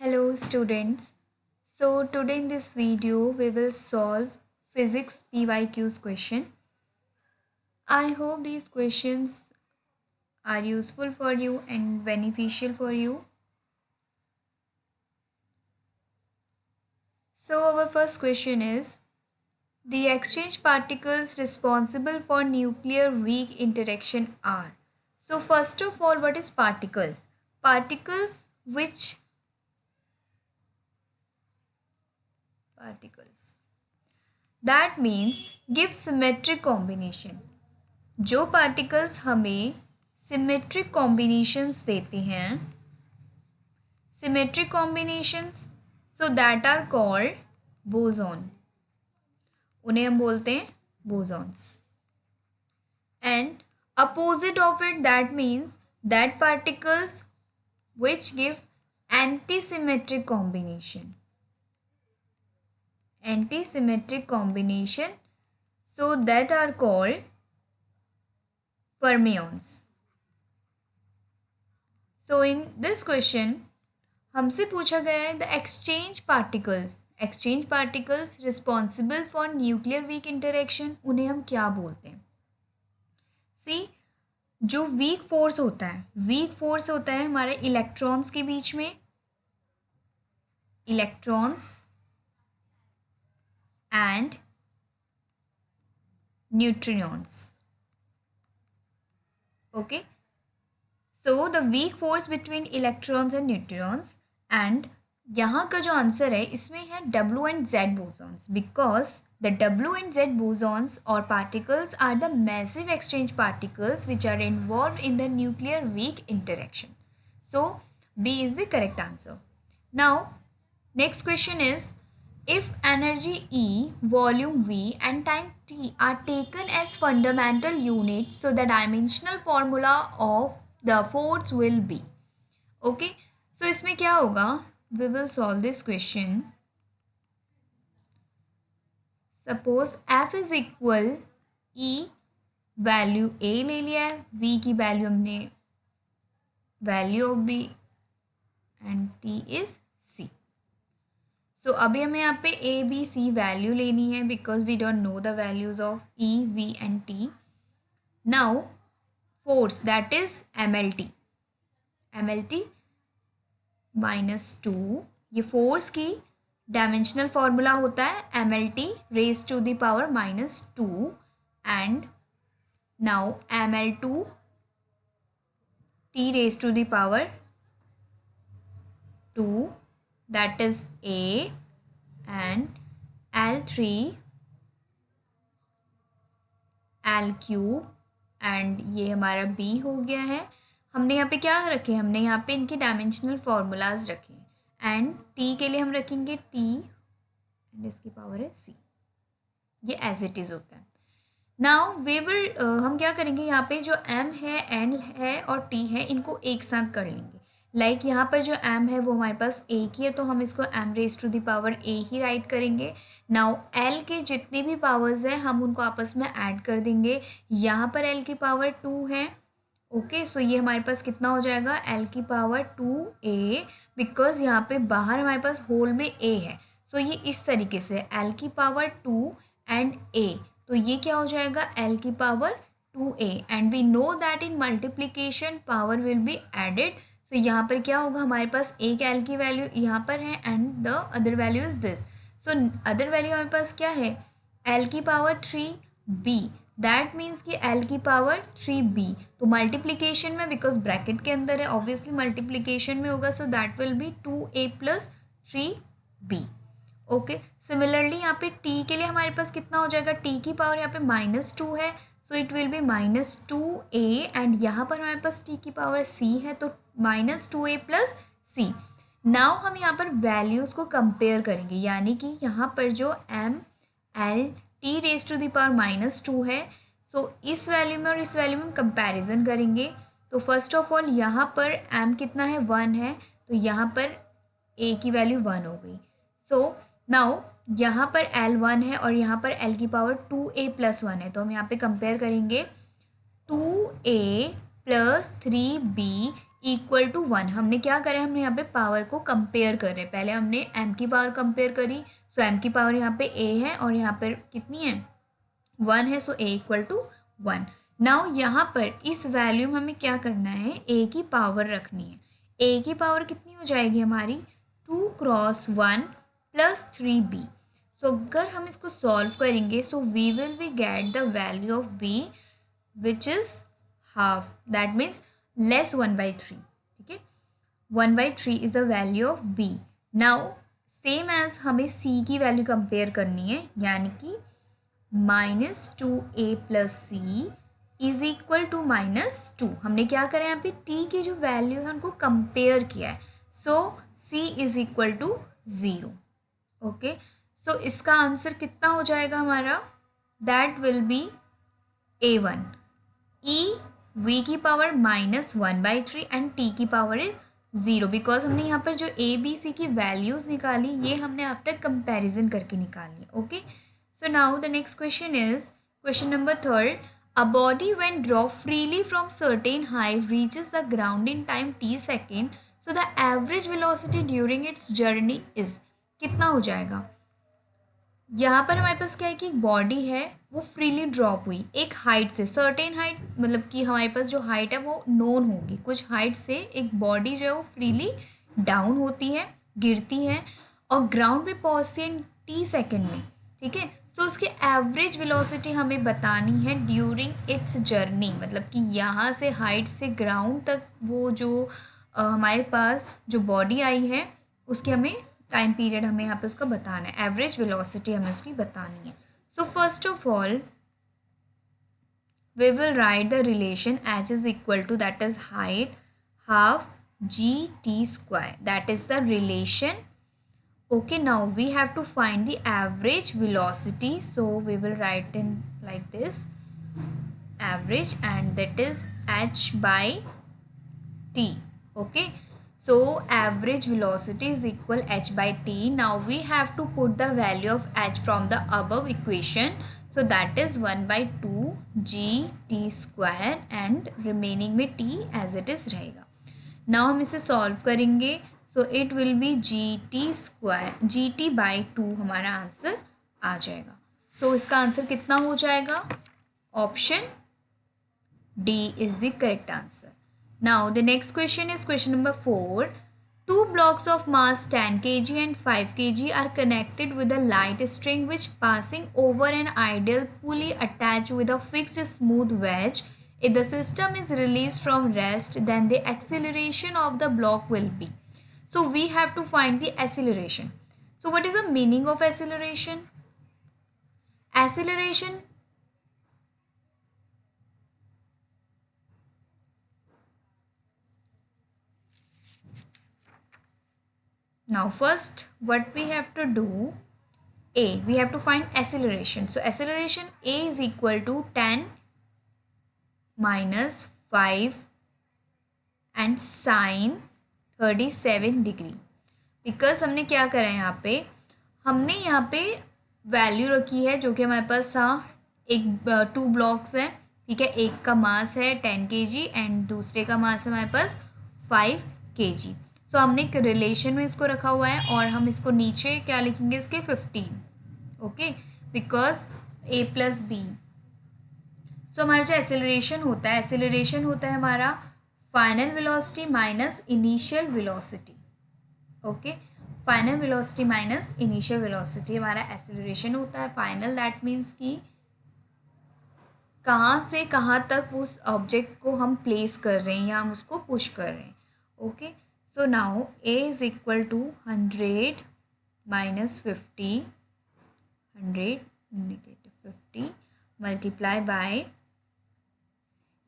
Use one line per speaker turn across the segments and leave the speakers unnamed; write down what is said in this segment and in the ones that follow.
Hello students. So today in this video we will solve physics PYQs question. I hope these questions are useful for you and beneficial for you. So our first question is the exchange particles responsible for nuclear weak interaction are. So first of all, what is particles? Particles which particles that means give symmetric combination. जो particles हमें symmetric combinations देते हैं, symmetric combinations, so that are called boson, उन्हें हम बोलते हैं bosons. And opposite of it that means that particles which give antisymmetric combination, antisymmetric combination, so that are called fermions. So in this question हमसे पूछा गया है the exchange particles responsible for nuclear weak interaction, उन्हें हम क्या बोलते हैं. सी, जो वीक फोर्स होता है हमारे इलेक्ट्रॉन्स के बीच में, electrons and neutrons. Okay, so the weak force between electrons and neutrons. And यहाँ का जो आंसर है इसमें है W and Z bosons, because the W and Z bosons or particles are the massive exchange particles which are involved in the nuclear weak interaction. So B is the correct answer. Now next question is, if energy E, volume V and time T are taken as fundamental units, so the dimensional formula of the force will be. Okay, so इसमें क्या होगा, we will solve this question. Suppose F is equal, E value A ले लिया है, V की value हमने value of B and T is C. सो अभी हमें यहाँ पे A B C वैल्यू लेनी है because we don't know the values of E V and T. Now force that is MLT -2, ये फोर्स की डायमेंशनल फॉर्मूला होता है MLT raise to the power -2 and now ML2 T raise to the power 2, that is A, and L3 L cube and ये हमारा B हो गया है. हमने यहाँ पे क्या रखे, हमने यहाँ पे इनके डायमेंशनल फॉर्मूलाज रखे हैं एंड T के लिए हम रखेंगे T एंड इसकी पावर है C. ये एज इट इज़ होता है. नाउ वी विल हम क्या करेंगे, यहाँ पे जो M है N है और T है इनको एक साथ कर लेंगे. लाइक यहाँ पर जो M है वो हमारे पास एक ही है तो हम इसको M raise to the power A ही राइट करेंगे. नाउ L के जितनी भी पावर्स हैं हम उनको आपस में ऐड कर देंगे. यहाँ पर L की पावर 2 है. ओके, सो ये हमारे पास कितना हो जाएगा, L की पावर 2A, बिकॉज यहाँ पे बाहर हमारे पास होल में A है. सो ये इस तरीके से L की पावर 2 एंड A, तो ये क्या हो जाएगा L की power 2A and we know that in multiplication power will be added. So यहाँ पर क्या होगा, हमारे पास एक L की वैल्यू यहाँ पर है and the other value is this. So other value हमारे पास क्या है, L की पावर 3B, दैट मीन्स कि L की पावर 3B. तो मल्टीप्लीकेशन में बिकॉज ब्रैकेट के अंदर है ऑब्वियसली मल्टीप्लीकेशन में होगा, so that will B 2A + 3B. Okay, similarly यहाँ पे T के लिए हमारे पास कितना हो जाएगा, T की पावर यहाँ पे -2 है, सो it will B -2A and यहाँ पर हमारे पास T की पावर C है तो -2A + C. नाउ हम यहाँ पर वैल्यूज़ को कंपेयर करेंगे, यानी कि यहाँ पर जो ML T raise to the power -2 है, सो इस वैल्यू में और इस वैल्यू में हम कंपैरिजन करेंगे. तो फर्स्ट ऑफ ऑल यहाँ पर M कितना है, 1 है, तो यहाँ पर A की वैल्यू 1 हो गई. सो नाउ यहाँ पर L1 है और यहाँ पर L की पावर 2A + 1 है, तो हम यहाँ पे कंपेयर करेंगे 2A + 3B इक्वल टू 1। हमने क्या करा है, हमने यहाँ पे पावर को कंपेयर कर रहे हैं। पहले हमने m की पावर कंपेयर करी, सो m की पावर यहाँ पे a है और यहाँ पर कितनी है 1 है, सो a इक्वल टू 1। नाउ यहाँ पर इस वैल्यू में हमें क्या करना है, a की पावर रखनी है। a की पावर कितनी हो जाएगी हमारी 2 क्रॉस 1 प्लस 3b। सो अगर हम इसको सॉल्व करेंगे so we will be get the value of b which is half, that means less 1/3। ठीक है, 1/3 is the value of b। Now same as हमें c की वैल्यू कंपेयर करनी है, यानी कि -2a plus C is equal to -2। हमने क्या करा है यहाँ पे t की जो वैल्यू है उनको कंपेयर किया है, so c is equal to 0। Okay, so इसका आंसर कितना हो जाएगा हमारा, that will be a1 e v की पावर -1/3 एंड t की पावर इज 0, बिकॉज हमने यहाँ पर जो a b c की वैल्यूज़ निकाली ये हमने आफ्टर कंपैरिजन करके निकाली। Okay, so now the next question is question number 3rd. A body when dropped freely from certain height reaches the ground in time t second, so the average velocity during its journey is, कितना हो जाएगा। यहाँ पर हमारे पास क्या है कि एक बॉडी है वो फ्रीली ड्रॉप हुई एक हाइट से, सर्टेन हाइट मतलब कि हमारे पास जो हाइट है वो नोन होगी, कुछ हाइट से एक बॉडी जो है वो फ्रीली डाउन होती है, गिरती है और ग्राउंड पे पहुँचती है टी सेकेंड में। ठीक है, सो उसकी एवरेज वेलोसिटी हमें बतानी है ड्यूरिंग इट्स जर्नी, मतलब कि यहाँ से हाइट से ग्राउंड तक वो जो हमारे पास जो बॉडी आई है उसकी हमें टाइम पीरियड हमें यहाँ पे उसका बताना है, एवरेज वेलोसिटी हमें उसकी बतानी है। So first of all we will write the relation h is equal to, that is height, half gt square, that is the relation. Okay, now we have to find the average velocity, so we will write in like this, average, and that is h by t. Okay, so average velocity is equal h by t. Now we have to put the value of h from the above equation, so that is 1/2 g t square and remaining में t as it is रहेगा। now हम इसे solve करेंगे, so it will be gt square, gt by 2 हमारा answer आ जाएगा। so इसका आंसर कितना हो जाएगा, option D is the correct answer. Now the next question is question number 4. Two blocks of mass 10 kg and 5 kg are connected with a light string which passing over an ideal pulley attached with a fixed smooth wedge. If the system is released from rest, then the acceleration of the block will be. So we have to find the acceleration. So what is the meaning of acceleration? Acceleration, now first what we have to do, we have to find acceleration. So acceleration a is equal to 10 minus 5 and sine 37 degree. Because हमने क्या करा है यहाँ पे, हमने यहाँ पे value रखी है जो कि हमारे पास था, एक 2 ब्लॉक्स हैं। ठीक है, एक का मास है 10 kg एंड दूसरे का मास है हमारे पास 5 kg। सो हमने एक रिलेशन में इसको रखा हुआ है और हम इसको नीचे क्या लिखेंगे, इसके 15। Okay, because a plus B. So हमारा जो एक्सेलरेशन होता है, एक्सेलरेशन होता है हमारा final velocity minus initial velocity. Okay, final velocity minus initial velocity हमारा एक्सेलरेशन होता है। फाइनल दैट मीन्स कि कहाँ से कहाँ तक उस ऑब्जेक्ट को हम प्लेस कर रहे हैं या हम उसको पुश कर रहे हैं। Okay, so now a is equal to 100 minus 50, 100 negative 50 multiply by,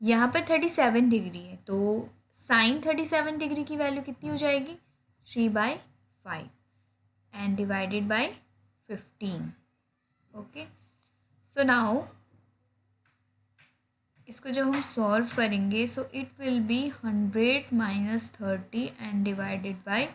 यहाँ पर 37 डिग्री है तो साइन 37 डिग्री की वैल्यू कितनी हो जाएगी, 3/5 and divided by 15। Okay, so now इसको जब हम सॉल्व करेंगे सो it will B 100 minus 30 and divided by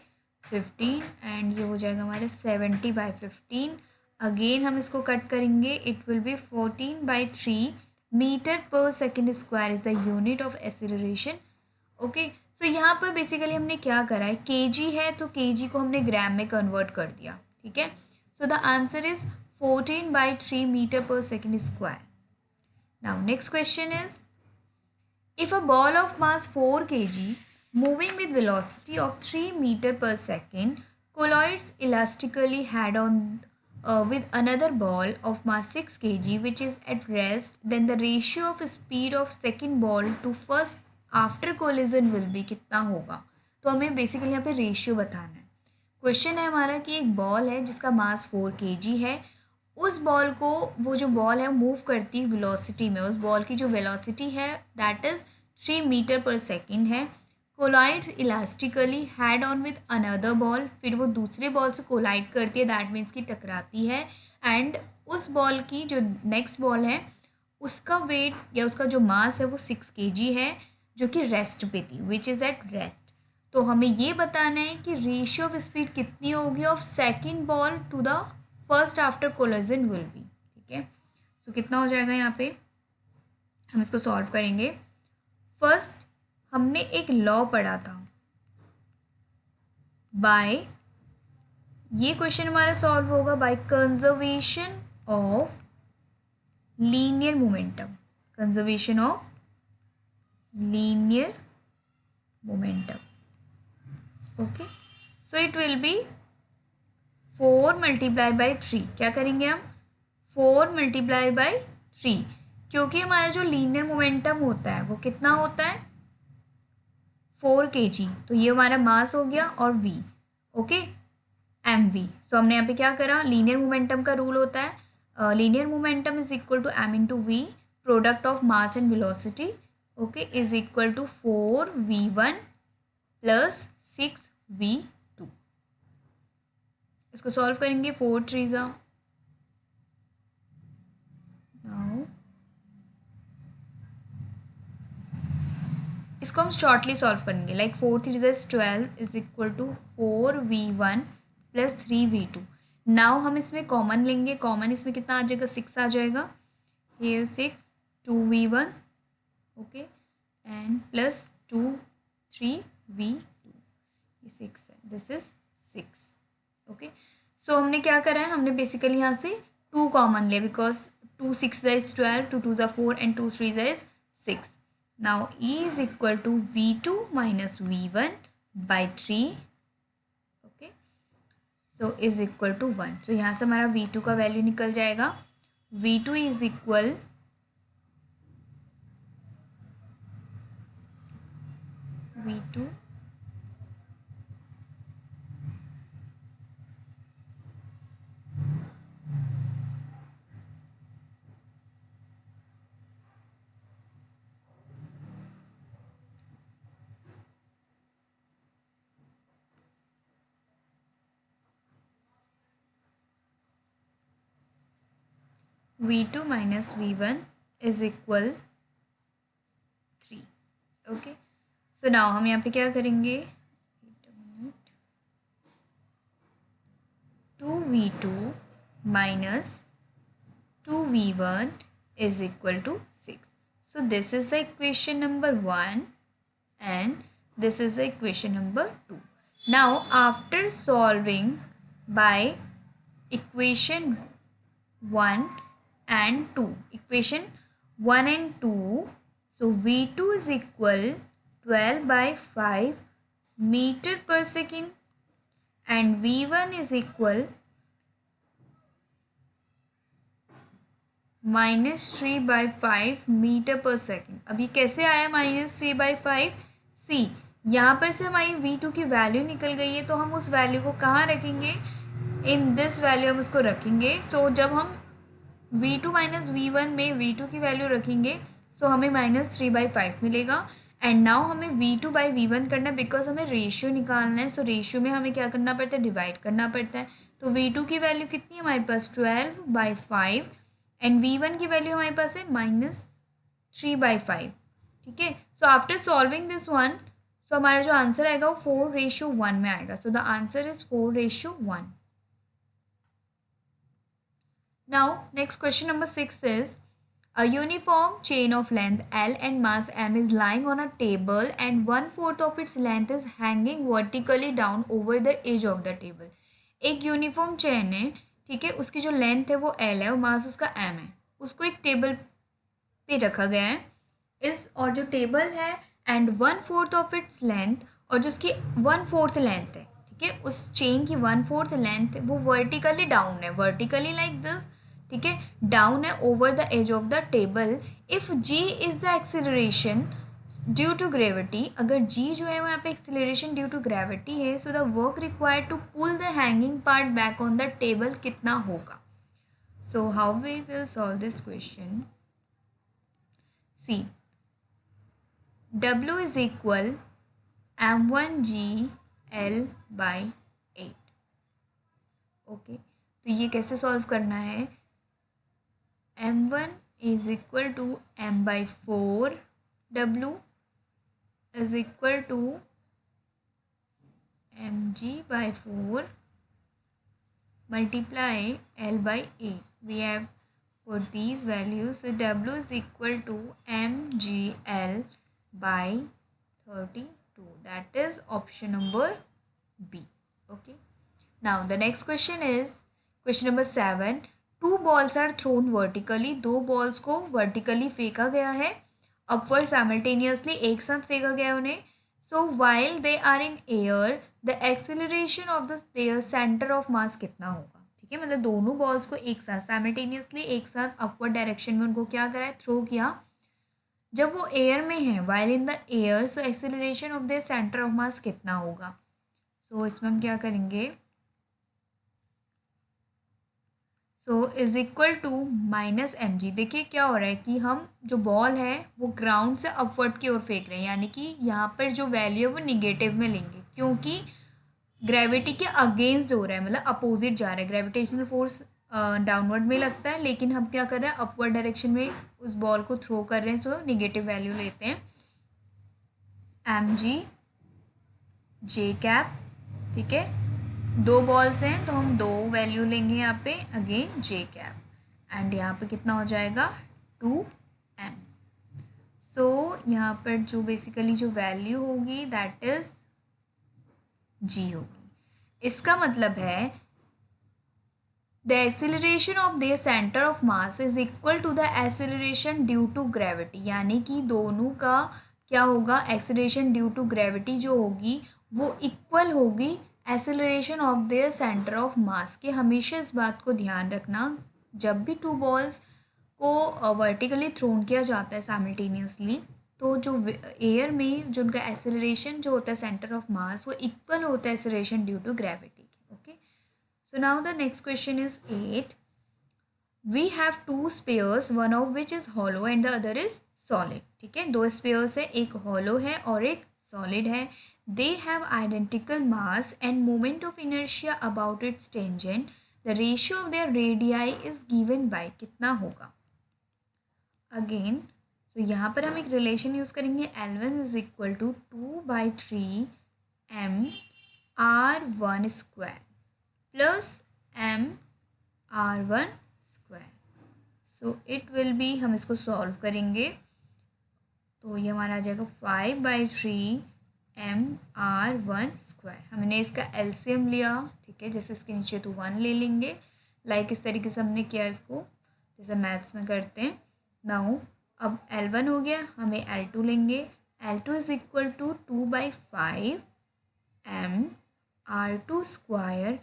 15 and ये हो जाएगा हमारे 70/15। अगेन हम इसको कट करेंगे, it will be 14/3 metre per second square is the unit of acceleration. Okay, so यहाँ पर बेसिकली हमने क्या करा है, केजी है तो केजी को हमने ग्राम में कन्वर्ट कर दिया, ठीक है। So the answer is 14/3 metre per second square. Now next question is, if a ball of mass 4 kg moving with velocity of 3 meter per second collides elastically head on with another ball of mass 6 kg which is at rest, then the ratio of speed of second ball to first after collision will be कितना होगा। तो हमें basically यहाँ पे ratio बताना है। Question है हमारा कि एक बॉल है जिसका मास 4 kg है, उस बॉल को, वो जो बॉल है मूव करती है वेलोसिटी में, उस बॉल की जो वेलोसिटी है that is 3 metre per second है, collides elastically head on with another ball, फिर वो दूसरे बॉल से कोलाइड करती है, दैट मीन्स की टकराती है, एंड उस बॉल की जो नेक्स्ट बॉल है उसका वेट या उसका जो मास है वो 6 kg है, जो कि रेस्ट पे थी, विच इज़ एट रेस्ट। तो हमें ये बताना है कि रेशियो ऑफ स्पीड कितनी होगी of second ball to the first after collision will be, ठीक है। सो कितना हो जाएगा यहाँ पे, हम इसको सॉल्व करेंगे। फर्स्ट हमने एक लॉ पढ़ा था, बाय, ये क्वेश्चन हमारा सॉल्व होगा by conservation of linear momentum, conservation of linear momentum, okay. So it will be 4 multiply by 3, क्या करेंगे हम 4 मल्टीप्लाई बाई 3, क्योंकि हमारा जो लीनियर मोमेंटम होता है वो कितना होता है 4 kg, तो ये हमारा मास हो गया और v, ओके, mv। सो हमने यहाँ पे क्या करा, लीनियर मोमेंटम का रूल होता है linear momentum is equal to m into v, product of mass and velocity, okay, is equal to 4v1 plus 6v2। इसको सॉल्व करेंगे, 4 3 जा, नाउ इसको हम शॉर्टली सॉल्व करेंगे, लाइक 4 3 जा 12 is equal to 4v1 plus 3v2। Now हम इसमें common लेंगे, कॉमन इसमें कितना आ जाएगा 6 आ जाएगा, ये 6 2v1, okay, and plus 2 3v2, ये 6 है, दिस इज 6, ओके। सो हमने क्या करा है, हमने बेसिकली यहाँ से 2 कॉमन लिया, बिकॉज 2 6 इज 12, 2 2 जा 4 and 2 3 is 6। Now E is equal to v2 minus v1 by 3, okay, so is equal to 1। So यहाँ से हमारा v2 का वैल्यू निकल जाएगा, v2 is equal v2 v2 minus v1 is equal 3, okay. So now हम यहाँ पे क्या करेंगे, 2v2 minus 2v1 is equal to 6. So this is the equation number 1 and this is the equation number 2. Now after solving by equation 1 and 2, equation 1 and 2, so v2 is equal 12 by 5 meter per second and v1 is equal -3/5 metre per second. अब ये कैसे आया -3/5? सी, यहाँ पर से हमारी v2 की value निकल गई है, तो हम उस वैल्यू को कहाँ रखेंगे, इन दिस वैल्यू हम उसको रखेंगे। सो जब हम v2 माइनस v1 में v2 की वैल्यू रखेंगे, सो हमें -3/5 मिलेगा। एंड नाउ हमें v2 बाई v1 करना है, बिकॉज हमें रेशियो निकालना है। सो रेशियो में हमें क्या करना पड़ता है, डिवाइड करना पड़ता है। तो v2 की वैल्यू कितनी है हमारे पास 12/5 एंड v1 की वैल्यू हमारे पास है -3/5, ठीक है। So after solving this one, so हमारा जो आंसर आएगा वो 4:1 में आएगा। So the answer is 4:1। Now next question number 6 is A uniform chain of length L and mass M is lying on a table and 1/4 of its length is hanging vertically down over the edge of the table. एक uniform chain है, ठीक है, उसकी जो length है वो L है और मास उसका M है, उसको एक टेबल पे रखा गया है इस, और जो टेबल है एंड 1/4 ऑफ इट्स लेंथ, और जो उसकी 1/4 लेंथ है, ठीक है, उस चेन की 1/4 लेंथ वो वर्टिकली डाउन है, वर्टिकली लाइक दिस, ठीक है, डाउन है over the edge of the table. If g is the acceleration due to gravity, अगर जी जो है वहाँ पे एक्सिलरेशन ड्यू टू ग्रेविटी है, so the work required to pull the hanging part back on the table कितना होगा। So how we will solve this question. See W is equal m1g/L/8। Okay, तो ये कैसे सॉल्व करना है। m1 is equal to m/4, W is equal to mg/4 multiply L/8. We have put these values, so W is equal to mgl/32. That is option number B. Okay. Now the next question is question number 7. Two balls are thrown vertically. दो balls को vertically फेंका गया है, upward simultaneously, एक साथ फेंका गया उन्हें. So while they are in air, the acceleration of their center of mass कितना होगा, ठीक है, मतलब दोनों बॉल्स को एक साथ साइमल्टेनियसली एक साथ अपवर्ड डायरेक्शन में उनको क्या करा है, थ्रो किया, जब वो एयर में है, while in the air, so acceleration of the centre of mass कितना होगा। सो इसमें हम क्या करेंगे, so is equal to -mg। देखिए क्या हो रहा है कि हम जो बॉल है वो ग्राउंड से अपवर्ड की ओर फेंक रहे हैं, यानी कि यहाँ पर जो वैल्यू है वो निगेटिव में लेंगे, क्योंकि ग्रेविटी के अगेंस्ट हो रहा है, मतलब अपोजिट जा रहा है, ग्रेविटेशनल फोर्स डाउनवर्ड में लगता है, लेकिन हम क्या कर रहे हैं, अपवर्ड डायरेक्शन में उस बॉल को थ्रो कर रहे हैं, सो निगेटिव वैल्यू लेते हैं mg j, ठीक है, दो बॉल्स हैं तो हम दो वैल्यू लेंगे यहाँ पे, अगेन j, एंड यहाँ पे कितना हो जाएगा 2m। सो यहाँ पर जो बेसिकली जो वैल्यू होगी दैट इज g होगी। इसका मतलब है the acceleration of the centre of mass is equal to the acceleration due to gravity, यानी कि दोनों का क्या होगा, एक्सेलरेशन ड्यू टू ग्रेविटी जो होगी वो इक्वल होगी acceleration of the centre of मास के। हमेशा इस बात को ध्यान रखना, जब भी टू बॉल्स को वर्टिकली थ्रोन किया जाता है साइमल्टेनियसली, तो जो एयर में जो उनका एक्सेलरेशन जो होता है सेंटर ऑफ मास वो इक्वल होता है acceleration due to gravity. Okay, so now the next question is 8. We have two spheres, one of which is hollow and the other is solid. ठीक है, दो स्पेयर्स है, एक हॉलो है और एक सॉलिड है। They have identical mass end moment of inertia about it's tangent. The ratio of their radii is given by, कितना होगा। अगेन तो यहाँ पर हम एक रिलेशन यूज़ करेंगे, L1 is equal to 2/3 m/r1² plus m/r1²। So it will be, हम इसको सॉल्व करेंगे तो ये हमारा आ जाएगा 5/3 m/r1²। हमने इसका एलसीएम लिया, ठीक है, जैसे इसके नीचे तो 1 ले लेंगे, लाइक इस तरीके से हमने किया इसको, जैसे मैथ्स में करते हैं। नाउ अब L1 हो गया, हमें L2 लेंगे। L2 is equal to 2/5 m/r2²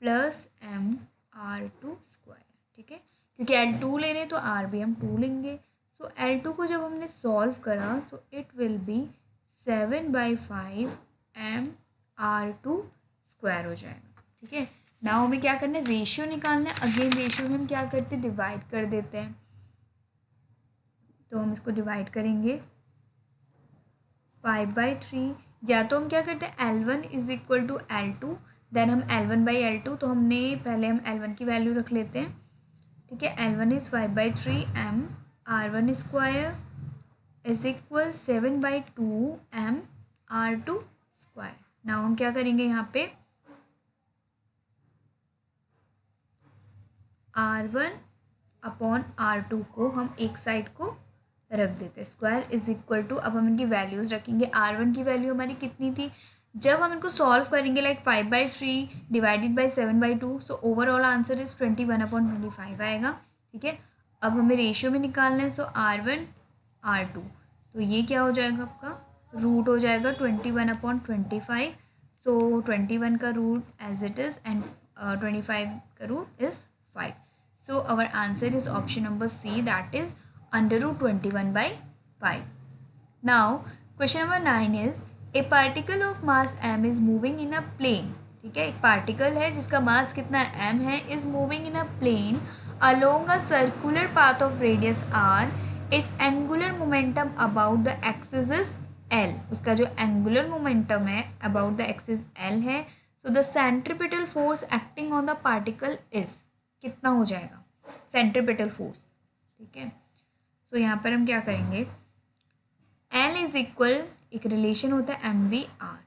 plus m/r2²। ठीक है, क्योंकि L2 ले रहे हैं तो R भी हम 2 लेंगे। सो L2 को जब हमने सॉल्व करा, सो इट विल बी 7/5 m/r2² हो जाएगा। ठीक है, नाउ हमें क्या करना है, रेशियो निकालना है। अगेन रेशियो में हम क्या करते हैं, डिवाइड कर देते हैं, तो हम इसको डिवाइड करेंगे 5/3, या तो हम क्या करते हैं L1 is equal to L2, then हम L1/L2, तो हमने पहले हम L1 की वैल्यू रख लेते हैं। ठीक है, L1 is 5/3 m/r1² is equal 7/2 m/r2²। Now हम क्या करेंगे, यहाँ पे R1 अपॉन R2 को हम एक साइड को रख देते हैं. स्क्वायर इज इक्वल टू, अब हम इनकी वैल्यूज़ रखेंगे. R1 की वैल्यू हमारी कितनी थी जब हम इनको सॉल्व करेंगे, like 5/3 divided by 7/2. So overall answer is 21/25 आएगा. ठीक है, अब हमें रेशियो में निकालना है. सो R1 R2, तो ये क्या हो जाएगा आपका, रूट हो जाएगा 21/25. सो 21 का root as it is and 25 का root is 5. So our answer is option number C, that is under root 21/5. Now question number 9 is a particle of mass m is moving in a plane. ठीक है, एक particle है जिसका मास कितना m है, is moving in a plane along a circular path of radius r. its angular momentum about the axis is l. उसका जो angular momentum है about the axis l है. So the centripetal force acting on the particle is, कितना हो जाएगा centripetal force. ठीक है, सो यहाँ पर हम क्या करेंगे, L इज इक्वल, एक रिलेशन होता है MV/R.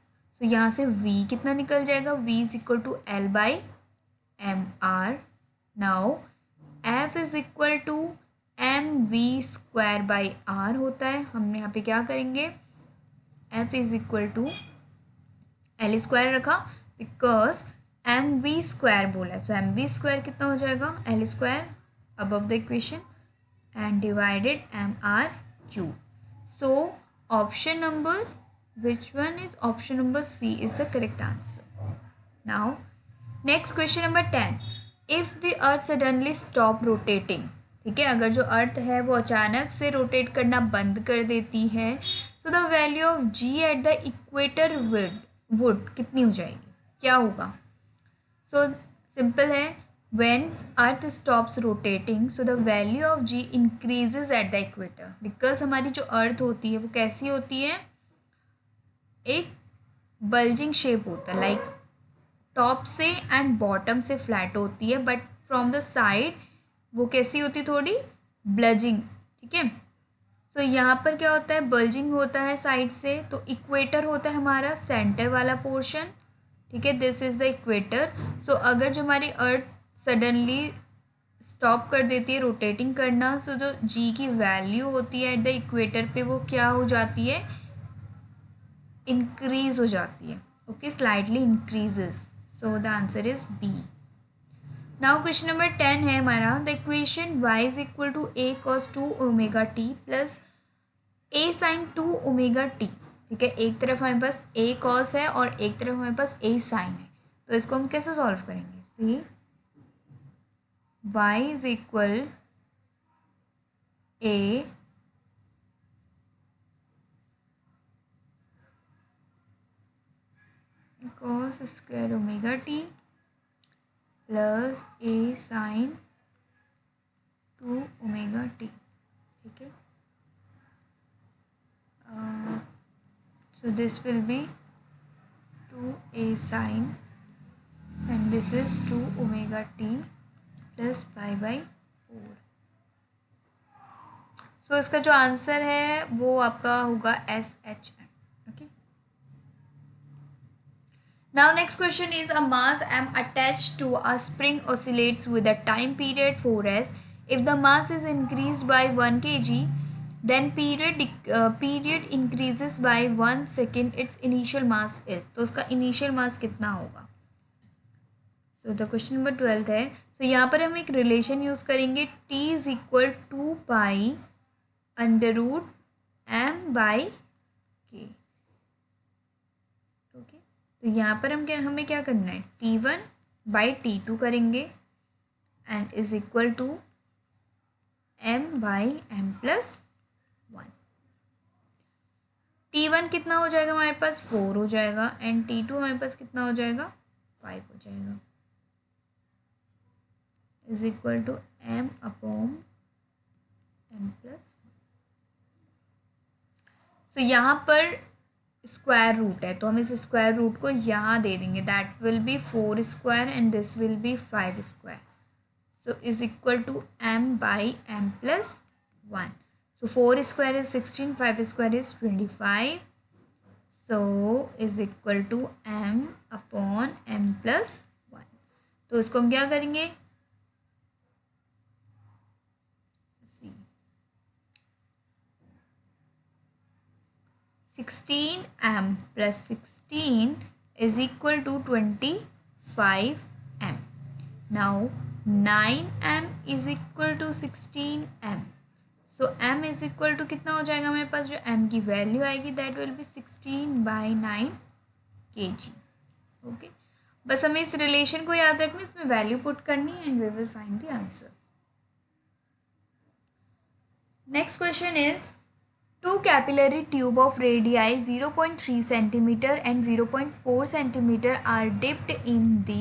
सो यहाँ से V कितना निकल जाएगा, V is equal to L/mr. Now F is equal to mv²/r होता है. हमने यहाँ पे क्या करेंगे, F is equal to L² रखा बिकॉज mv² बोला है. सो mv² कितना हो जाएगा, L² above the equation and divided mr³. So option number, which one is option number C is the correct answer. Now next question number 10. If the earth suddenly stop rotating, ठीक है, अगर जो अर्थ है वो अचानक से रोटेट करना बंद कर देती है, so the value of G at the equator would कितनी हो जाएगी, क्या होगा. So simple है, when earth stops rotating, so the value of G increases at the equator. because हमारी जो अर्थ होती है वो कैसी होती है, एक बल्जिंग शेप होता है, लाइक टॉप से एंड बॉटम से फ्लैट होती है, बट फ्रॉम द साइड वो कैसी होती है, थोड़ी ब्लजिंग. ठीक है, सो यहाँ पर क्या होता है, बल्जिंग होता है साइड से. तो इक्वेटर होता है हमारा सेंटर वाला पोर्शन. ठीक है, दिस इज़ द इक्वेटर. सो अगर जो हमारी अर्थ सडनली स्टॉप कर देती है रोटेटिंग करना, सो जो जी की वैल्यू होती है एट द इक्वेटर पे वो क्या हो जाती है, इंक्रीज हो जाती है. Okay, slightly increases. So the answer is B. Now question number 10 है हमारा, the equation y is equal to a cos 2ωt plus a sin 2ωt. ठीक है, एक तरफ हमारे पास a cos है और एक तरफ हमारे पास a sin है. तो इसको हम कैसे सॉल्व करेंगे, सी y is equal a cos square omega t plus a sin 2ωt. ठीक है, so this will be 2a sin and this is 2ωt plus π/4. सो इसका जो आंसर है वो आपका होगा SHM. Okay, now next question is a mass m attached to a spring oscillates with a time period 4s. if the mass is increased by 1 kg, then period increases by 1 second, its initial mass is. तो उसका initial mass कितना होगा. So the question number 12 है. सो यहाँ पर हम एक relation use करेंगे, t is equal to pi under root m/k. Okay, तो यहाँ पर हमें क्या करना है, T1/T2 करेंगे and is equal to m/m+1. T1 कितना हो जाएगा हमारे पास, 4 हो जाएगा एंड T2 हमारे पास कितना हो जाएगा, 5 हो जाएगा, इज इक्वल टू m/m+1. सो यहाँ पर स्क्वायर रूट है तो हम इस स्क्वायर रूट को यहाँ दे देंगे, that will be 4² and this will be 5². So is equal to m/m+1. So 4² is 16, 5² is 25. So is equal to m/m+1. तो इसको हम क्या करेंगे, 16m plus 16 is equal to 25m. Now 9m is equal to 16m. So m is equal to कितना हो जाएगा मेरे पास, जो m की वैल्यू आएगी that will be 16/9 kg. Okay, बस हमें इस रिलेशन को याद रखना, इसमें वैल्यू पुट करनी and we will find the answer. Next question is two capillary tube of radii 0.3 cm and 0.4 cm are dipped in the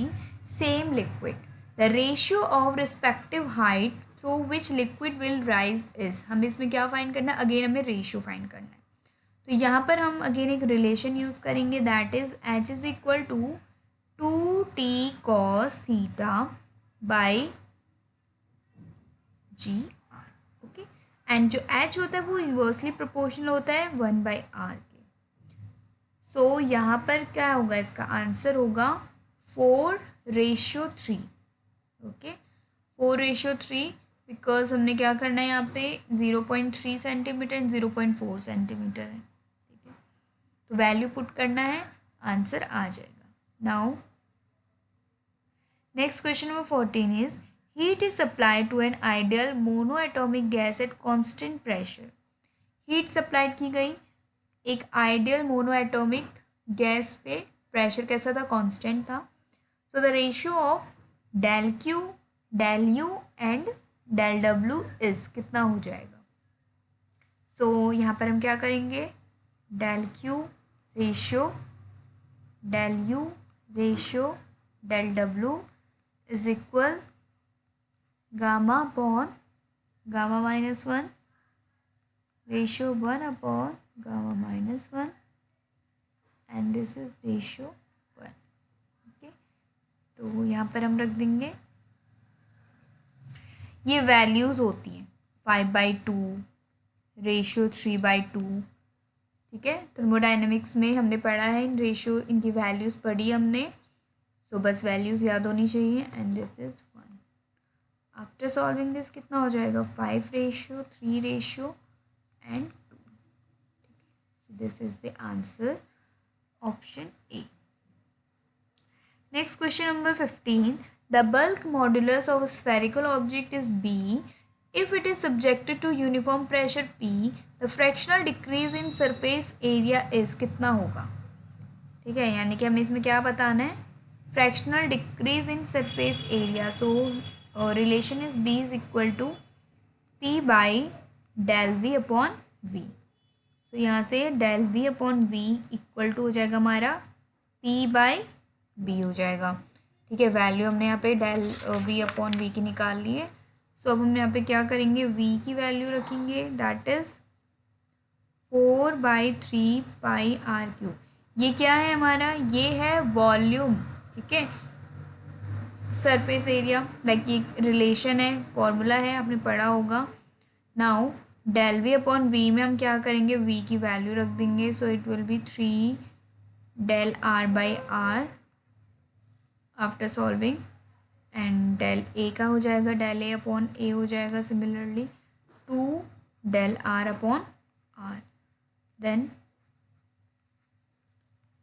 same liquid. The ratio of respective height through which liquid will rise is. हमें इसमें क्या find करना है, again हमें ratio find करना है. तो यहाँ पर हम अगेन एक रिलेशन यूज करेंगे that is h is equal to 2t cos theta by g. And जो h होता है वो इन्वर्सली प्रोपोर्शनल होता है 1/r के. सो यहाँ पर क्या होगा, इसका आंसर होगा 4:3. ओके, 4:3 बिकॉज हमने क्या करना है यहाँ पे 0.3 सेंटीमीटर एंड 0.4 सेंटीमीटर है. ठीक है, तो वैल्यू पुट करना है, आंसर आ जाएगा. Now next question number 14 is heat is supplied to an ideal monoatomic gas at constant pressure. heat supplied की गई एक ideal monoatomic gas पे, pressure कैसा था, constant था. so the ratio of del Q, del U and del W is कितना हो जाएगा. so यहाँ पर हम क्या करेंगे, del Q ratio del U ratio del W is equal gamma upon gamma minus 1 ratio 1 upon gamma minus 1 and this is ratio 1. Okay, तो यहाँ पर हम रख देंगे, ये वैल्यूज़ होती हैं 5/2 रेशियो 3/2. ठीक है, थर्मोडाइनमिक्स में हमने पढ़ा है इन रेशियो, इनकी वैल्यूज़ पढ़ी हमने. सो बस वैल्यूज़ याद होनी चाहिए and this is 1. After solving this कितना हो जाएगा, 5:3 and 2. So this is the answer, option A. Next question number 15. The bulk modulus of spherical object is B. If it is subjected to uniform pressure P, the fractional decrease in surface area is कितना होगा. ठीक है, यानी कि हमें इसमें क्या बताना है, fractional decrease in surface area. So relation is B is equal to P/del V upon V. तो यहाँ से del V upon V equal to हो जाएगा हमारा P/B हो जाएगा. ठीक है, वैल्यू हमने यहाँ पे del V अपॉन V की निकाल ली है. सो अब हम यहाँ पे क्या करेंगे, V की वैल्यू रखेंगे दैट इज़ 4/3 πr3. ये क्या है हमारा, ये है वॉल्यूम. ठीक है, सरफेस एरिया, लाइक ये रिलेशन है, फॉर्मूला है, आपने पढ़ा होगा. Now del V upon V में हम क्या करेंगे, V की वैल्यू रख देंगे. सो it will B 3 del R/r after solving and del A का हो जाएगा, del A अपॉन A हो जाएगा similarly 2 del R upon R. Then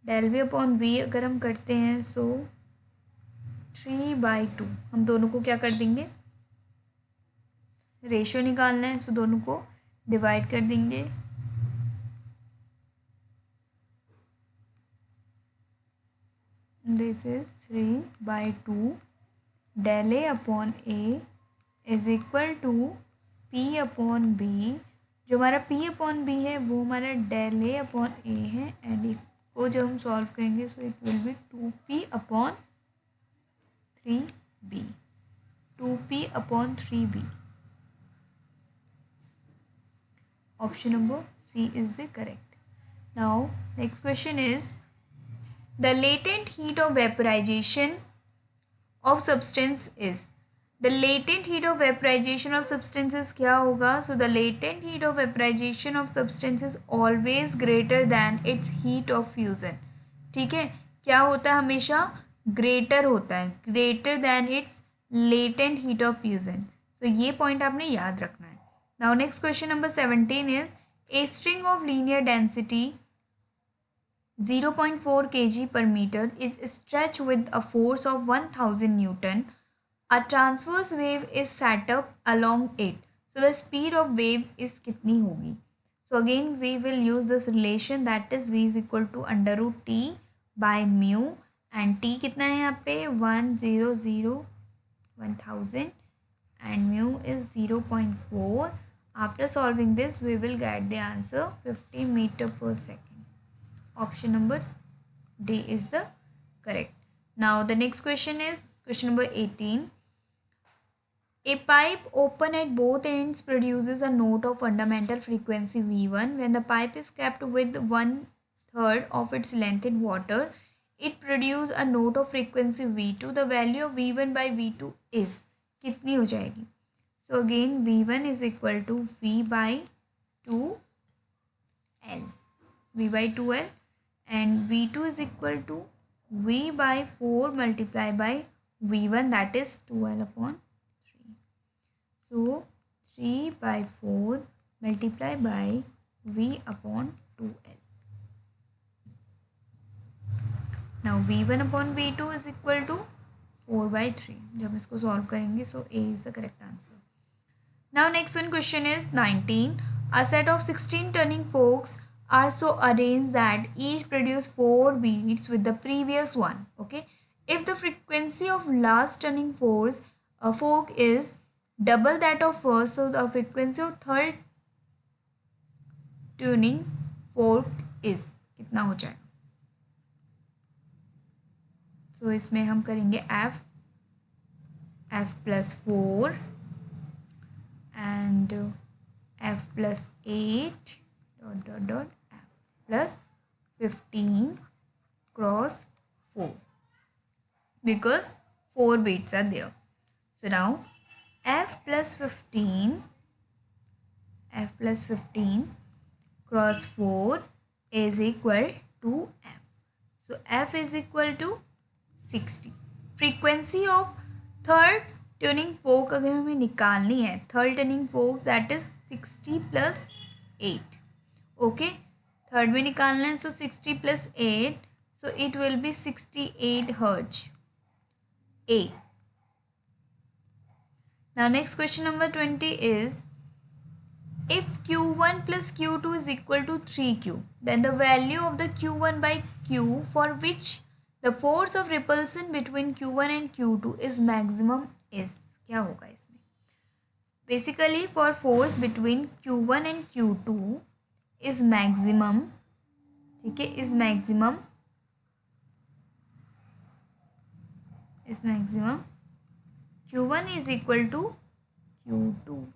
del V upon V अगर हम करते हैं सो 3/2, हम दोनों को क्या कर देंगे, रेशियो निकालना है. सो दोनों को डिवाइड कर देंगे. This is 3/2 del A upon A is equal to P upon B. जो हमारा P अपॉन B है वो हमारा del A अपॉन A है एंड इसको जब हम सॉल्व करेंगे सो it will B 2P upon 3B. 2P upon 3B. Option number C is the correct. Now next question is the latent heat of vaporization of substance is. The latent heat of vaporization of substances क्या होगा. So the latent heat of vaporization of substance is always greater than its heat of fusion. ठीक है, क्या होता है, हमेशा greater होता है, greater than its latent heat of fusion. So ये पॉइंट आपने याद रखना है. Now next question number 17 is a string of linear density 0.4 kg per meter is stretched with a force of 1000 Newton. A transverse wave is set up along it. So the speed of wave is कितनी होगी? So again we will use this relation, that is v is equal to under root t by mu, and t कितना है यहाँ पे 1000 and mu is 0.4. After solving this we will get the answer 50 meter per second. Option number D is the correct. Now the next question is question number 18. A pipe open at both ends produces a note of fundamental frequency V1. When the pipe is kept with 1/3 of its length in water, it produces a note of frequency V2. The value of V1 by V2 is कितनी हो जाएगी? So again V1 is equal to V by 2L. V by 2L. And V2 is equal to V by 4 multiplied by V1, that is 2L upon 3. So 3 by 4 multiplied by V upon 2L. Now V1 upon V2 is equal to 4 by 3. जब इसको solve करेंगे, so A is the correct answer. Now next one question is 19. A set of 16 turning forks are so arranged that each produce 4 beats with the previous one. Okay, if the frequency of last turning fork is double that of first, so the frequency of third tuning fork is कितना हो जाएगा? So इसमें हम करेंगे f plus 4 and f plus 8 dot f plus 15 cross 4 because 4 beats are there. So now f plus 15 cross 4 is equal to f. So f is equal to 60. Frequency of third tuning fork अगर हमें निकालनी है, third tuning fork that is 60 plus 8. Okay, third में निकालना है, so 60 plus 8, so it will be 68 hertz. A. Now next question number 20 is, if Q1 plus Q2 is equal to 3Q, then the value of the Q1 by Q for which the force of repulsion between Q1 and Q2 is maximum is, क्या होगा इसमें? Basically for force between Q1 and Q2 is maximum, ठीक है, is maximum Q1 is equal to Q2.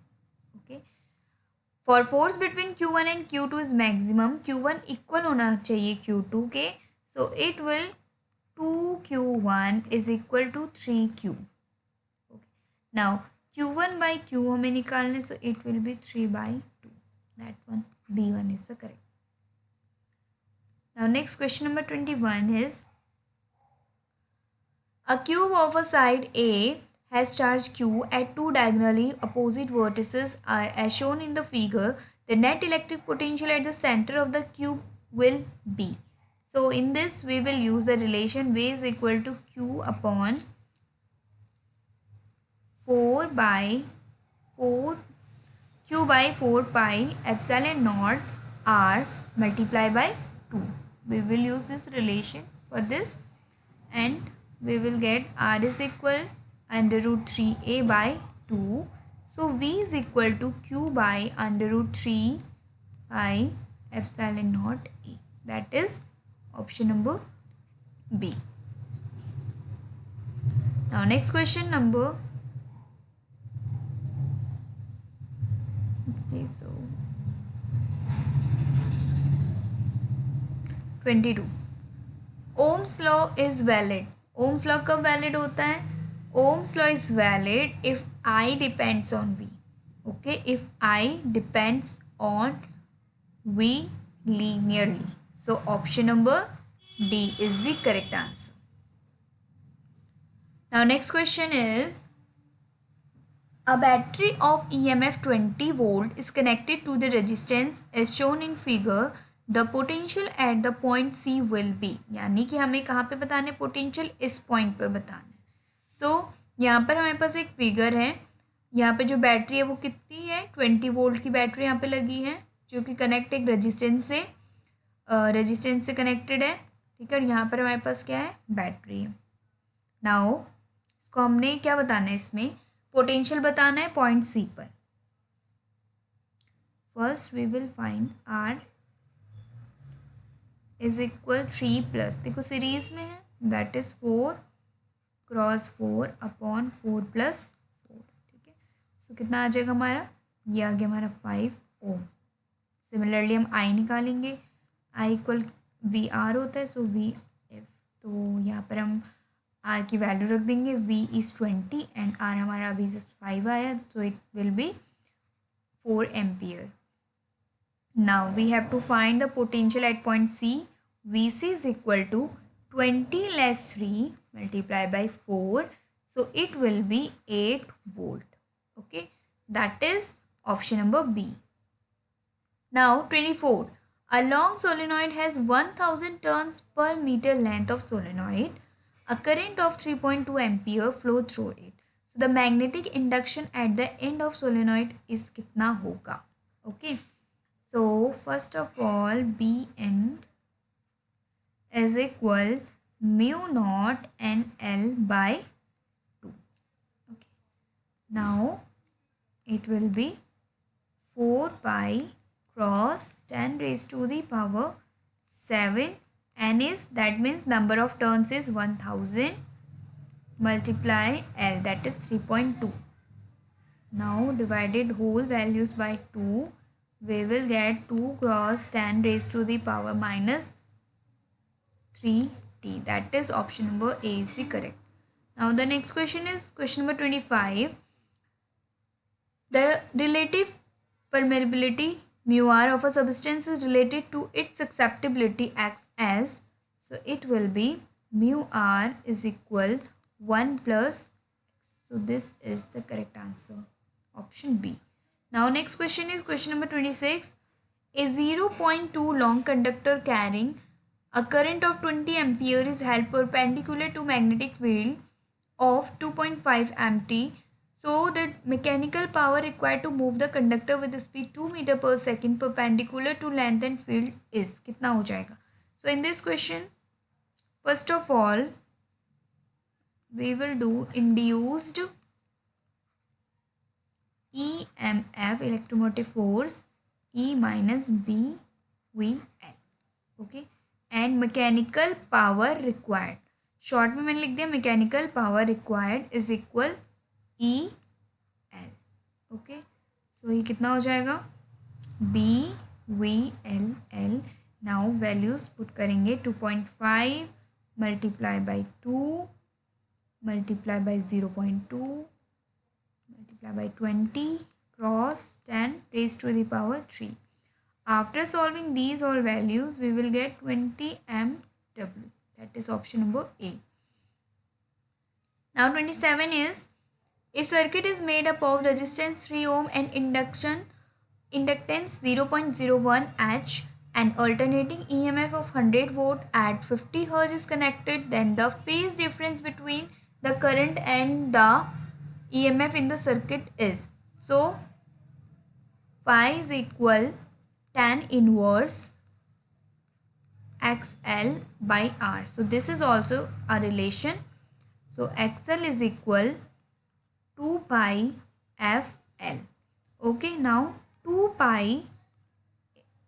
Okay, for force between Q1 and Q2 is maximum, Q1 equal होना चाहिए Q2 के, so it will 2Q1 is equal to 3Q. Okay, now Q1 by Q हमें निकालने, so it will be 3 by 2. That one, B1 is the correct. Now next question number 21 is, a cube of a side A has charge Q at two diagonally opposite vertices as shown in the figure. The net electric potential at the center of the cube will be. So in this we will use the relation V is equal to Q upon 4 by 4 Q by 4 pi epsilon naught R multiplied by 2. We will use this relation for this, and we will get R is equal under root 3A by 2. So V is equal to Q by under root 3 pi epsilon naught A. That is option number B. Now next question number, okay, so 22. Ohm's law is valid. Ohm's law कब valid होता है? Ohm's law is valid if I depends on V. Okay, if I depends on V linearly. So option number D is the correct answer. Now next question is, a battery of EMF 20 volt is connected to the resistance as shown in figure. The potential at the point C will be, यानी कि हमें कहाँ पे बताना है potential, इस point पर बताना है. सो यहाँ पर हमारे पास एक फिगर है. यहाँ पे जो बैटरी है वो कितनी है, 20 वोल्ट की बैटरी यहाँ पे लगी है, जो कि कनेक्ट एक रेजिस्टेंस से कनेक्टेड है. ठीक है, और यहाँ पर हमारे पास क्या है, बैटरी है. नाउ इसको हमने क्या बताना है, इसमें पोटेंशियल बताना है पॉइंट सी पर. First we will find R is equal 3 plus, देखो सीरीज में है, that is 4 cross 4 upon 4 plus 4. ठीक है, सो कितना आ जाएगा हमारा, ये आ गया हमारा 5 ओम. सिमिलरली हम आई निकालेंगे, आई इक्वल वी आर होता है, सो वी एफ, तो यहाँ पर हम आर की वैल्यू रख देंगे, वी इज़ 20 एंड आर हमारा अभी जस्ट 5 आया, तो it will be 4 ampere. Now we have to find the potential at point C. V C is equal to 20 less 3 multiplied by 4, so it will be 8 volt. Okay, that is option number B. Now 24. A long solenoid has 1000 turns per meter length of solenoid. A current of 3.2 ampere flow through it. So the magnetic induction at the end of solenoid is कितना होगा. Okay, so first of all Bn is equal mu naught NL by 2. Okay, now it will be 4 pi cross 10 raised to the power 7. N is, that means number of turns is 1000 multiply L, that is 3.2. Now divided whole values by 2, we will get 2 cross 10 raised to the power minus 3t, that is option number A is the correct. Now the next question is question number 25. The relative permeability mu r of a substance is related to its susceptibility acts as, so it will be mu r is equal 1 plus, so this is the correct answer, option B. Now next question is question number 26. A 0.2 long conductor carrying a current of 20 ampere is held perpendicular to magnetic field of 2.5 mt. So the mechanical power required to move the conductor with speed 2 meter per second perpendicular to length and field is, कितना हो जाएगा. So in this question, first of all we will do induced EMF, electromotive force, E minus B V L. Okay, and mechanical power required, short में मैंने लिख दिया mechanical power required is equal E L. Okay, so ये कितना हो जाएगा, B V L L. Now values put करेंगे, 2.5 multiply by 2 multiply by 0.2 multiply by 20 cross 10 raised to the power 3. After solving these all values, we will get 20 MW. That is option number A. Now 27 is, a circuit is made up of resistance 3 ohm and inductance 0.01 H. An alternating EMF of 100 volt at 50 Hz is connected. Then the phase difference between the current and the EMF in the circuit is, so phi is equal tan inverse XL by R. So this is also a relation. So XL is equal 2 pi FL. Okay, now 2 pi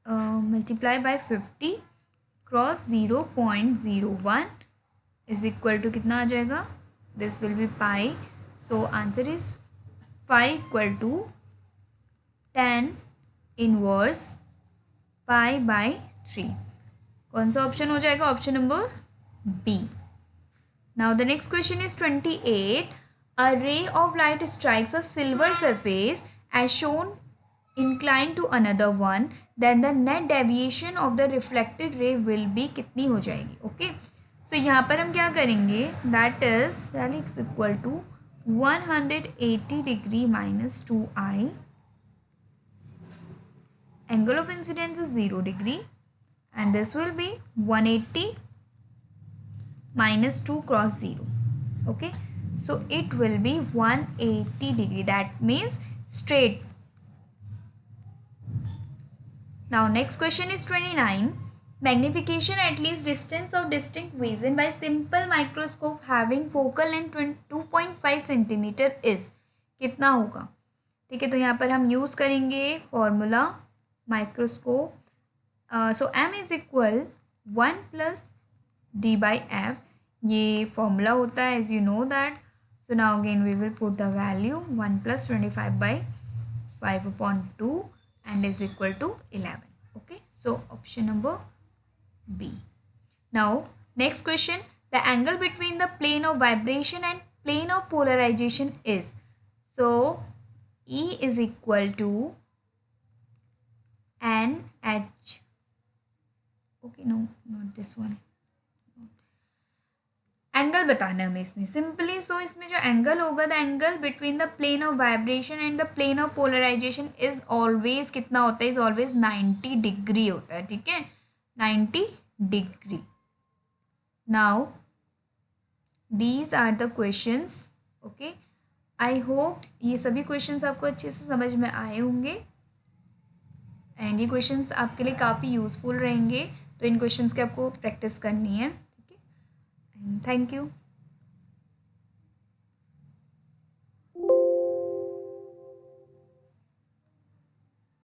multiply by 50 cross 0.01 is equal to कितना आ जाएगा, this will be pi. So answer is phi equal to tan inverse pi by 3. कौन सा option हो जाएगा, option number B. Now the next question is 28. A ray of light strikes a silver surface as shown inclined to another one, then the net deviation of the reflected ray will be कितनी हो जाएगी. Okay, so यहाँ पर हम क्या करेंगे, that is is equal to 180 degree minus 2i. Angle of incidence is 0 degree. and this will be 180 minus 2 cross 0. Okay, so it will be 180 degree, that means straight. Now next question is 29. Magnification at least distance of distinct vision by simple microscope having focal length 2.5 centimetre is कितना होगा? ठीक है, तो यहाँ पर हम use करेंगे formula microscope. So m is equal 1 plus d by F. ये फॉर्मूला होता है as you know that. So now again we will put the value 1 plus 25 बाई 5/2 and is equal to 11. Okay, so option number B. Now next question, the angle between the plane of vibration and plane of polarization is, so E is equal to NH. okay, no, not this one. Angle बताना है हमें इसमें simply. सो इसमें जो angle होगा, the angle between the plane of vibration and the plane of polarisation is always कितना होता है? इज ऑलवेज 90 डिग्री होता है. ठीक है, 90 degree. Now these are the questions. Okay, I hope ये सभी क्वेश्चंस आपको अच्छे से समझ में आए होंगे एंड ये क्वेश्चंस आपके लिए काफ़ी यूज़फुल रहेंगे. तो इन क्वेश्चंस की आपको प्रैक्टिस करनी है. Thank you.